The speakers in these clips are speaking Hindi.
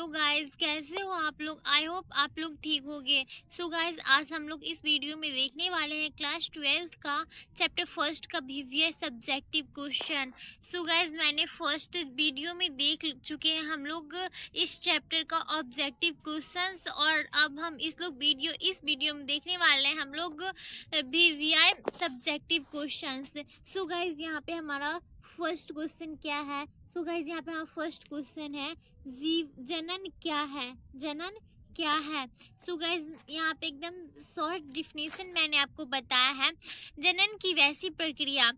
हेलो गाइस, कैसे हो आप लोग। आई होप आप लोग ठीक होंगे। सो गाइस, आज हम लोग इस वीडियो में देखने वाले हैं क्लास 12 का चैप्टर फर्स्ट का previous subjective question. So guys, मैंने फर्स्ट वीडियो में देख चुके हैं हम लोग इस चैप्टर का ऑब्जेक्टिव क्वेश्चंस, और अब हम इस वीडियो में देखने वाले हैं हम लोग previous subjective questions. So guys, यहाँ पे हमारा फर्स्ट क्वेश्चन क्या है। सो गाइस, यहाँ पे हमारा फर्स्ट क्वेश्चन है जीव जनन क्या है। जनन क्या है। सो गाइस, यहाँ पे एकदम शॉर्ट डिफिनेशन मैंने आपको बताया है। जनन की वैसी प्रक्रिया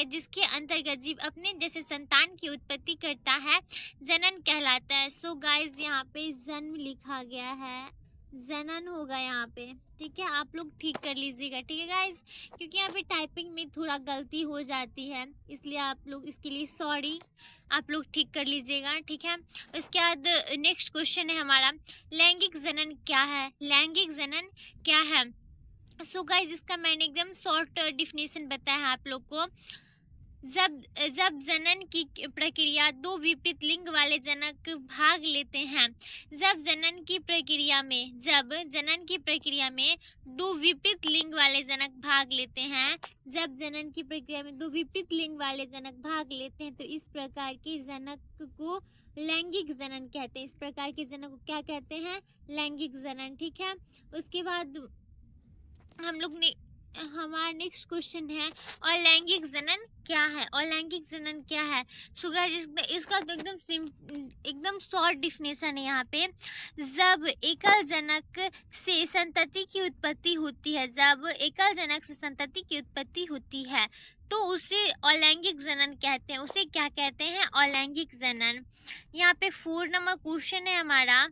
जिसके अंतर्गत जीव अपने जैसे संतान की उत्पत्ति करता है, जनन कहलाता है। सो गाइस, यहाँ पे जन्म लिखा गया है, जनन होगा यहाँ पे। ठीक है, आप लोग ठीक कर लीजिएगा। ठीक है गाइस, क्योंकि यहाँ पे टाइपिंग में थोड़ा गलती हो जाती है, इसलिए आप लोग इसके लिए सॉरी, आप लोग ठीक कर लीजिएगा। ठीक है, उसके बाद नेक्स्ट क्वेश्चन है हमारा, लैंगिक जनन क्या है। लैंगिक जनन क्या है। सो गाइस, इसका मैंने एकदम शॉर्ट डिफिनेशन बताया है आप लोग को। जब जब जनन की प्रक्रिया दो विपरीत लिंग वाले जनक भाग लेते हैं। जब जनन की प्रक्रिया में दो विपरीत लिंग वाले जनक भाग लेते हैं। जब जनन की प्रक्रिया में दो विपरीत लिंग वाले जनक भाग लेते हैं तो इस प्रकार के जनक को लैंगिक जनन कहते हैं। इस प्रकार के जनक को क्या कहते हैं, लैंगिक जनन। ठीक है, उसके बाद हम लोग ने हमारा नेक्स्ट क्वेश्चन है, और लैंगिक जनन क्या है। और लैंगिक जनन क्या है। सो गाइस, इसका तो एकदम शॉर्ट डिफिनेशन है यहाँ पे। जब एकल जनक से संतति की उत्पत्ति होती है, जब एकल जनक से संतति की उत्पत्ति होती है तो उसे अलैंगिक जनन कहते हैं। उसे क्या कहते हैं, अलैंगिक जनन। यहाँ पे 4 नंबर क्वेश्चन है हमारा,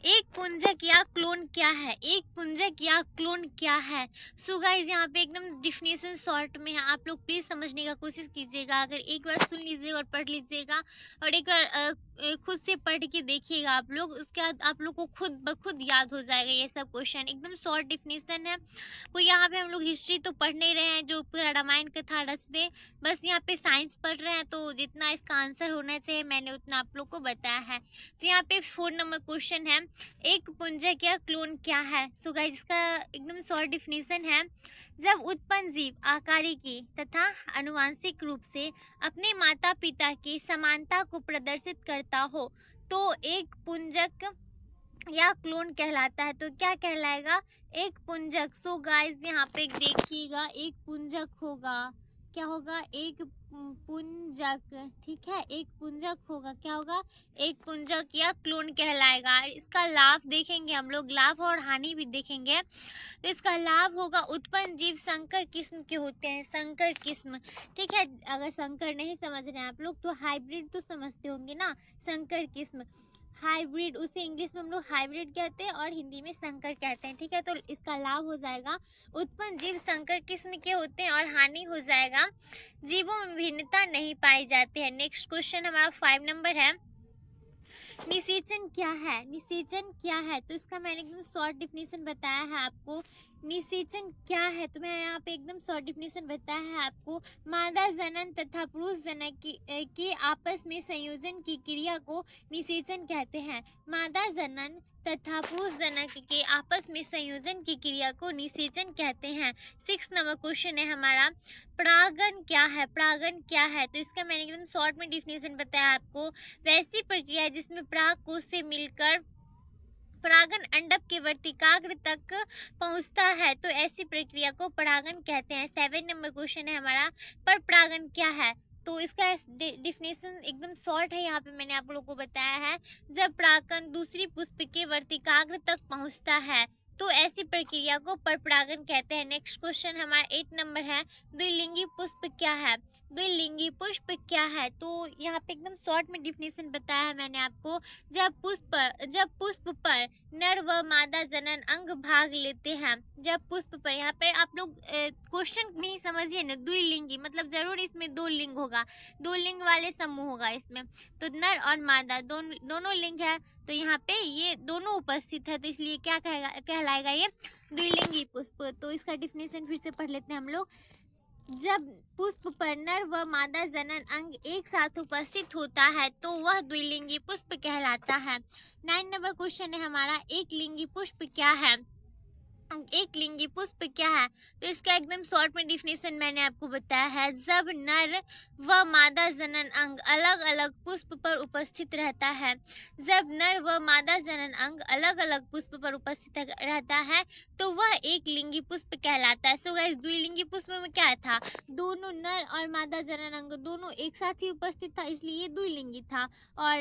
एक पुंजक या क्लोन क्या है। एक पुंजक या क्लोन क्या है। सो गाइस, यहाँ पे एकदम डिफिनेशन शॉर्ट में है, आप लोग प्लीज समझने का कोशिश कीजिएगा। अगर एक बार सुन लीजिएगा और पढ़ लीजिएगा, और एक बार खुद से पढ़ के देखिएगा आप लोग, उसके बाद आप लोग को खुद ब खुद याद हो जाएगा ये सब क्वेश्चन। एकदम शॉर्ट डिफिनेशन है। वो यहाँ पे हम लोग हिस्ट्री तो पढ़ नहीं रहे हैं जो पूरा रामायण कथा रच दे, बस यहाँ पे साइंस पढ़ रहे हैं, तो जितना इसका आंसर होना चाहिए मैंने उतना आप लोग को बताया है। तो यहाँ पे 4 नंबर क्वेश्चन है, एक पुंजक या क्लोन क्या है। सो गाइस, इसका एकदम शॉर्ट डिफिनेशन है, जब उत्पन्न जीव आकारिकी तथा आनुवंशिक रूप से अपने माता पिता की समानता को प्रदर्शित करता हो तो एक पुंजक या क्लोन कहलाता है। तो क्या कहलाएगा, एक पुंजक। सो गाइस, यहाँ पे देखिएगा, एक पुंजक होगा, क्या होगा, एक पुंजक। ठीक है, एक पुंजक होगा, क्या होगा, एक पुंजक या क्लोन कहलाएगा। इसका लाभ देखेंगे हम लोग, लाभ और हानि भी देखेंगे। तो इसका लाभ होगा, उत्पन्न जीव संकर किस्म के होते हैं, संकर किस्म। ठीक है, अगर संकर नहीं समझ रहे हैं आप लोग तो हाइब्रिड तो समझते होंगे ना, संकर किस्म, हाइब्रिड, उसे इंग्लिश में हम लोग हाइब्रिड कहते हैं और हिंदी में संकर कहते हैं। ठीक है, तो इसका लाभ हो जाएगा, उत्पन्न जीव संकर किस्म के होते हैं, और हानि हो जाएगा, जीवों में भिन्नता नहीं पाई जाती है। नेक्स्ट क्वेश्चन हमारा 5 नंबर है, निषेचन क्या है। निषेचन क्या है, तो इसका मैंने एकदम शॉर्ट डिफिनेशन बताया है आपको। निषेचन क्या है, तो मैं यहाँ पे एकदम शॉर्ट डिफिनेशन बताया है आपको। मादा जनन तथा पुरुष जनन के आपस में संयोजन की क्रिया को निषेचन कहते हैं। मादा जनन तथा पुरुष जनक के आपस में संयोजन की क्रिया को निषेचन कहते हैं। 6 नंबर क्वेश्चन है हमारा, परागन क्या है। परागन क्या है, तो इसका मैंने एकदम शॉर्ट में डिफिनेशन बताया आपको। वैसी प्रक्रिया जिसमें पराग कोश से मिलकर परागन अंडक के वर्तिकाग्र तक पहुंचता है, तो ऐसी प्रक्रिया को परागन कहते हैं। 7 नंबर क्वेश्चन है हमारा, पर परागन क्या है, तो इसका डिफिनेशन एकदम शॉर्ट है, यहाँ पे मैंने आप लोगों को बताया है। जब परागन दूसरी पुष्प के वर्तिकाग्र तक पहुंचता है तो ऐसी प्रक्रिया को परपरागन कहते हैं। नेक्स्ट क्वेश्चन हमारा 8 नंबर है, द्विलिंगी पुष्प क्या है। द्विलिंगी पुष्प क्या है, तो यहाँ पे एकदम शॉर्ट में डिफिनेशन बताया है मैंने आपको। जब पुष्प पर नर व मादा जनन अंग भाग लेते हैं। जब पुष्प पर, यहाँ पे आप लोग क्वेश्चन में ही समझिए ना, द्विलिंगी मतलब जरूर इसमें दो लिंग होगा, दो लिंग वाले समूह होगा इसमें, तो नर और मादा दोनों लिंग है, तो यहाँ पे ये दोनों उपस्थित है, तो इसलिए क्या कहलाएगा, ये द्विलिंगी पुष्प। तो इसका डिफिनेशन फिर से पढ़ लेते हैं हम लोग। जब पुष्प पर नर व मादा जनन अंग एक साथ उपस्थित होता है तो वह द्विलिंगी पुष्प कहलाता है। 9 नंबर क्वेश्चन है हमारा, एक लिंगी पुष्प क्या है? एक लिंगी पुष्प क्या है? तो इसका एकदम शॉर्ट में डिफिनेशन मैंने आपको बताया है, जब नर व मादा जनन अंग अलग अलग पुष्प पर उपस्थित रहता है। जब नर व मादा जनन अंग अलग अलग पुष्प पर उपस्थित रहता है तो वह एक लिंगी पुष्प कहलाता है। सो गाइस, द्विलिंगी पुष्प में क्या था? दोनों नर और मादा जनन अंग दोनों एक साथ ही उपस्थित था, इसलिए ये द्विलिंगी था। और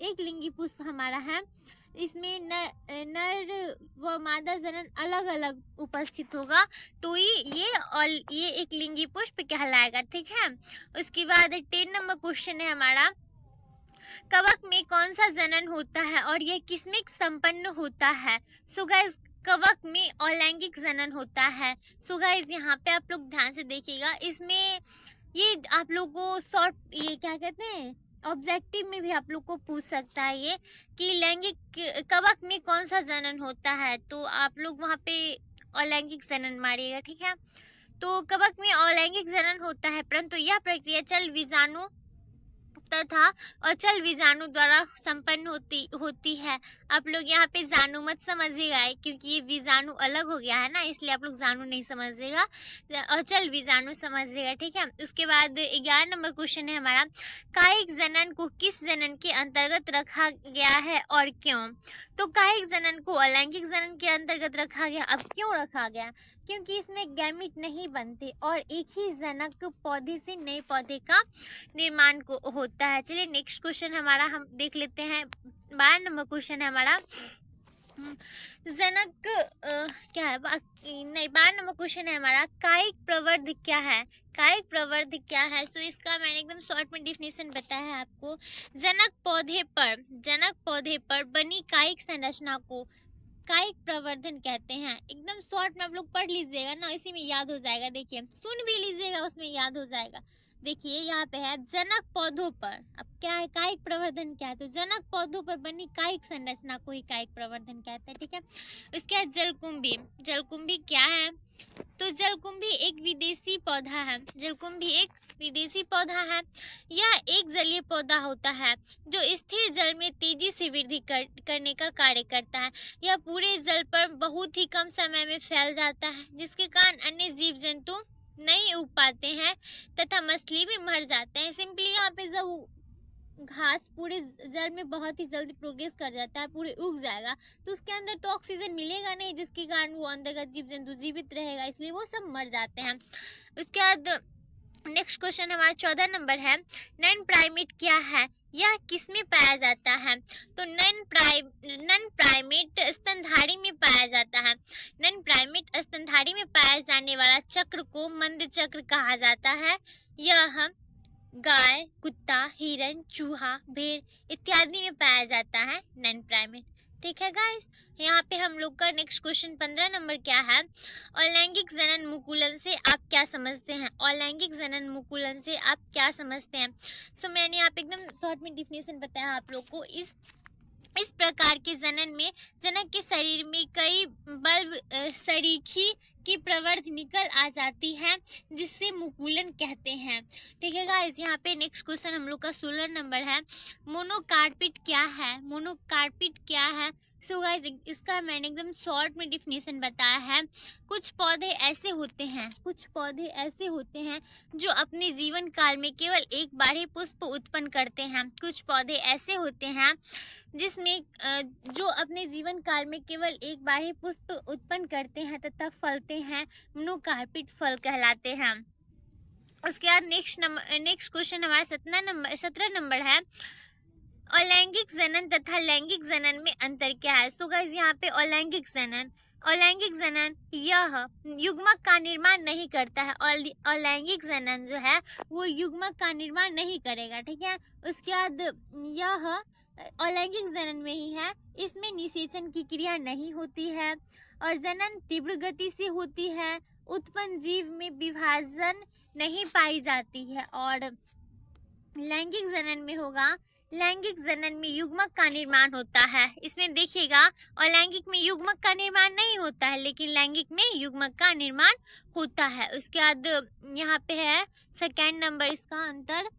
एक लिंगी पुष्प हमारा है, इसमें नर व मादा जनन अलग अलग उपस्थित होगा तो ये एक लिंगी पुष्प कहलाएगा। ठीक है। उसके बाद 10 नंबर क्वेश्चन है हमारा, कवक में कौन सा जनन होता है और यह किसमें संपन्न होता है? सो गाइस, कवक में अलैंगिक जनन होता है। सो गाइस, यहाँ पे आप लोग ध्यान से देखिएगा, इसमें ये आप लोग को शॉर्ट ये क्या कहते हैं ऑब्जेक्टिव में भी आप लोग को पूछ सकता है ये कि लैंगिक कवक में कौन सा जनन होता है, तो आप लोग वहाँ पे अलैंगिक जनन मारिएगा। ठीक है। तो कवक में अलैंगिक जनन होता है, परंतु यह प्रक्रिया चल बीजाणु तथा अचल बीजाणु द्वारा संपन्न होती है। आप लोग यहाँ पे जाणु मत समझिएगा क्योंकि ये बीजाणु अलग हो गया है ना, इसलिए आप लोग जाणु नहीं समझिएगा, अचल बीजाणु समझिएगा। ठीक है। उसके बाद 11 नंबर क्वेश्चन है हमारा, कायिक जनन को किस जनन के अंतर्गत रखा गया है और क्यों? तो कायिक जनन को अलैंगिक जनन के अंतर्गत रखा गया। अब क्यों रखा गया? क्योंकि इसमें गैमिट नहीं बनते और एक ही जनक पौधे से नए पौधे का निर्माण को होता है। चलिए नेक्स्ट क्वेश्चन हमारा हम देख लेते हैं। 12 नंबर क्वेश्चन है हमारा, जनक क्या है नहीं 12 नंबर क्वेश्चन है हमारा, कायिक प्रवर्ध क्या है? कायिक प्रवर्ध क्या है? सो इसका मैंने एकदम शॉर्ट में डिफिनेशन बताया है आपको, जनक पौधे पर बनी कायिक संरचना को कायिक प्रवर्धन कहते हैं। एकदम शॉर्ट में आप लोग पढ़ लीजिएगा ना, इसी में याद हो जाएगा। देखिए सुन भी लीजिएगा, उसमें याद हो जाएगा। देखिए यहाँ पे है जनक पौधों पर, अब क्या है कायिक प्रवर्धन क्या है? तो जनक पौधों पर बनी कायिक संरचना को ही कायिक प्रवर्धन कहते हैं। ठीक है। उसके बाद जलकुंभी, जलकुंभी क्या है? तो जलकुंभी एक विदेशी पौधा है। जलकुंभी एक विदेशी पौधा है। यह एक जलीय पौधा होता है जो स्थिर जल में तेजी से वृद्धि करने का कार्य करता है। यह पूरे जल पर बहुत ही कम समय में फैल जाता है, जिसके कारण अन्य जीव जंतु नहीं उग पाते हैं तथा मछली भी मर जाते हैं। सिंपली यहाँ पे जब घास पूरे जल में बहुत ही जल्दी प्रोग्रेस कर जाता है, पूरे उग जाएगा, तो उसके अंदर तो ऑक्सीजन मिलेगा नहीं, जिसके कारण वो अंदर का जीव जंतु जीवित रहेगा, इसलिए वो सब मर जाते हैं। उसके बाद नेक्स्ट क्वेश्चन हमारा 14 नंबर है, नॉन प्राइमेट क्या है? यह किसमें पाया जाता है? तो नॉन प्राइमेट स्तनधारी में पाया जाता है। नॉन प्राइमेट स्तनधारी में पाया जाने वाला चक्र को मंद चक्र कहा जाता है। यह गाय, कुत्ता, हिरन, चूहा, भेड़ इत्यादि में पाया जाता है नॉन प्राइमेट। ठीक है गाइस। यहाँ पे हम लोग का नेक्स्ट क्वेश्चन 15 नंबर क्या है, अलैंगिक जनन मुकुलन से आप क्या समझते हैं? अलैंगिक जनन मुकुलन से आप क्या समझते हैं? सो मैंने यहाँ पे एकदम शॉर्ट में डिफिनेशन बताया आप लोग को। इस प्रकार के जनन में जनक के शरीर में कई बल्ब सरीखी की प्रवर्ध निकल आ जाती है, जिससे मुकुलन कहते हैं। ठीक है गाइस। यहाँ पे नेक्स्ट क्वेश्चन हम लोग का 16 नंबर है, मोनोकार्पिट क्या है? मोनोकार्पिट क्या है? सो गाइस, इसका मैंने एकदम शॉर्ट में डिफिनेशन बताया है। कुछ पौधे ऐसे होते हैं जो अपने जीवन काल में केवल एक बार ही पुष्प उत्पन्न करते हैं। कुछ पौधे ऐसे होते हैं जिसमें जो अपने जीवन काल में केवल एक बार ही पुष्प उत्पन्न करते हैं तथा फलते हैं, मोनोकार्पिट फल कहलाते हैं। उसके बाद नेक्स्ट क्वेश्चन हमारा 17 नंबर है, अलैंगिक जनन तथा लैंगिक जनन में अंतर क्या है? सो गाइस, यहाँ पे अलैंगिक जनन यह युग्मक का निर्माण नहीं करता है, और अलैंगिक जनन जो है वो युग्मक का निर्माण नहीं करेगा। ठीक है। उसके बाद यह अलैंगिक जनन में ही है, इसमें निषेचन की क्रिया नहीं होती है और जनन तीव्र गति से होती है। उत्पन्न जीव में विभाजन नहीं पाई जाती है और लैंगिक जनन में होगा, लैंगिक जनन में युग्मक का निर्माण होता है। इसमें देखिएगा, और लैंगिक में युग्मक का निर्माण नहीं होता है, लेकिन लैंगिक में युग्मक का निर्माण होता है। उसके बाद यहाँ पे है सेकेंड नंबर इसका अंतर,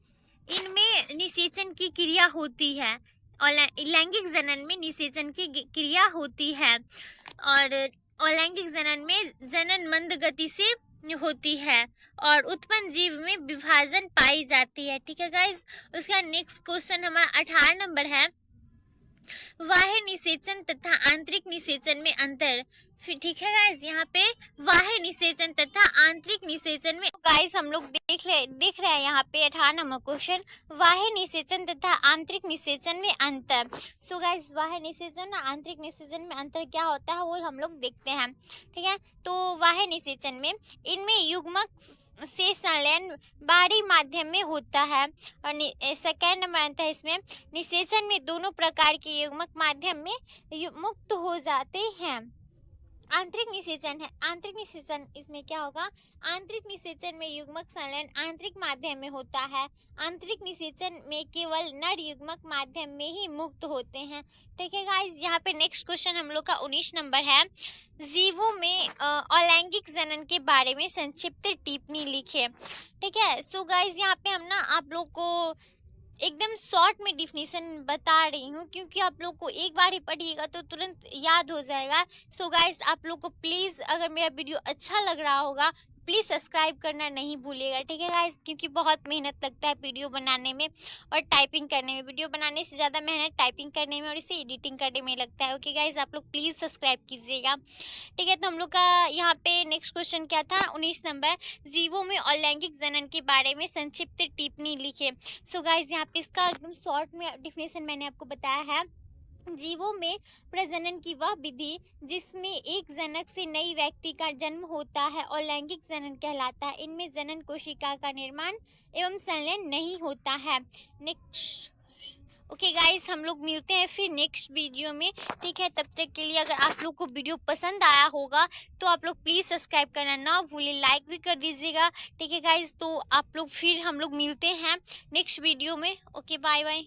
इनमें निषेचन की क्रिया होती है और लैंगिक जनन में निषेचन की क्रिया होती है, और अलैंगिक जनन में जनन मंद गति से होती है और उत्पन्न जीव में विभाजन पाई जाती है। ठीक है गाइस। उसका नेक्स्ट क्वेश्चन हमारा 18 नंबर है, बाह्य निषेचन तथा आंतरिक निषेचन में अंतर। फिर ठीक है गाइस, यहाँ पे बाह्य निषेचन तथा आंतरिक निषेचन में गाइस हम लोग देख रहे हैं यहाँ पे 18 नंबर क्वेश्चन, बाह्य निषेचन तथा आंतरिक निषेचन में अंतर। सो गाइस, बाह्य निषेचन और आंतरिक निषेचन में अंतर क्या होता है वो हम लोग देखते हैं। ठीक है, तो बाह्य निषेचन में इनमें युग्मक से संलयन बाहरी माध्यम में होता है, और सेकेंड नंबर अंतर है इसमें, निषेचन में दोनों प्रकार के युग्मक माध्यम में मुक्त हो जाते हैं। आंतरिक निषेचन है, आंतरिक निषेचन इसमें क्या होगा, आंतरिक निषेचन में युग्मक संलयन आंतरिक माध्यम में होता है। आंतरिक निषेचन में केवल नर युग्मक माध्यम में ही मुक्त होते हैं। ठीक है गाइस, यहाँ पे नेक्स्ट क्वेश्चन हम लोग का 19 नंबर है, जीवों में अलैंगिक जनन के बारे में संक्षिप्त टिप्पणी लिखे। ठीक है, सो गाइस यहाँ पे हम ना आप लोग को एकदम शॉर्ट में डिफिनीशन बता रही हूँ, क्योंकि आप लोग को एक बार ही पढ़िएगा तो तुरंत याद हो जाएगा। सो गाइस, आप लोग को प्लीज़ अगर मेरा वीडियो अच्छा लग रहा होगा प्लीज़ सब्सक्राइब करना नहीं भूलिएगा। ठीक है गाइस, क्योंकि बहुत मेहनत लगता है वीडियो बनाने में और टाइपिंग करने में। वीडियो बनाने से ज़्यादा मेहनत टाइपिंग करने में और इसे एडिटिंग करने में लगता है। ओके गाइस, आप लोग प्लीज़ सब्सक्राइब कीजिएगा। ठीक है, तो हम लोग का यहाँ पे नेक्स्ट क्वेश्चन क्या था, 19 नंबर, जीवों में अलैंगिक जनन के बारे में संक्षिप्त टिप्पणी लिखे। सो गाइस, यहाँ पे इसका एकदम शॉर्ट में डिफिनेशन मैंने आपको बताया है, जीवों में प्रजनन की वह विधि जिसमें एक जनक से नई व्यक्ति का जन्म होता है और लैंगिक जनन कहलाता है। इनमें जनन कोशिका का निर्माण एवं संलयन नहीं होता है। नेक्स्ट ओके गाइस, हम लोग मिलते हैं फिर नेक्स्ट वीडियो में। ठीक है, तब तक के लिए अगर आप लोग को वीडियो पसंद आया होगा तो आप लोग प्लीज़ सब्सक्राइब करना ना भूलिए, लाइक भी कर दीजिएगा। ठीक है गाइस, तो आप लोग फिर हम लोग मिलते हैं नेक्स्ट वीडियो में। Okay, bye bye.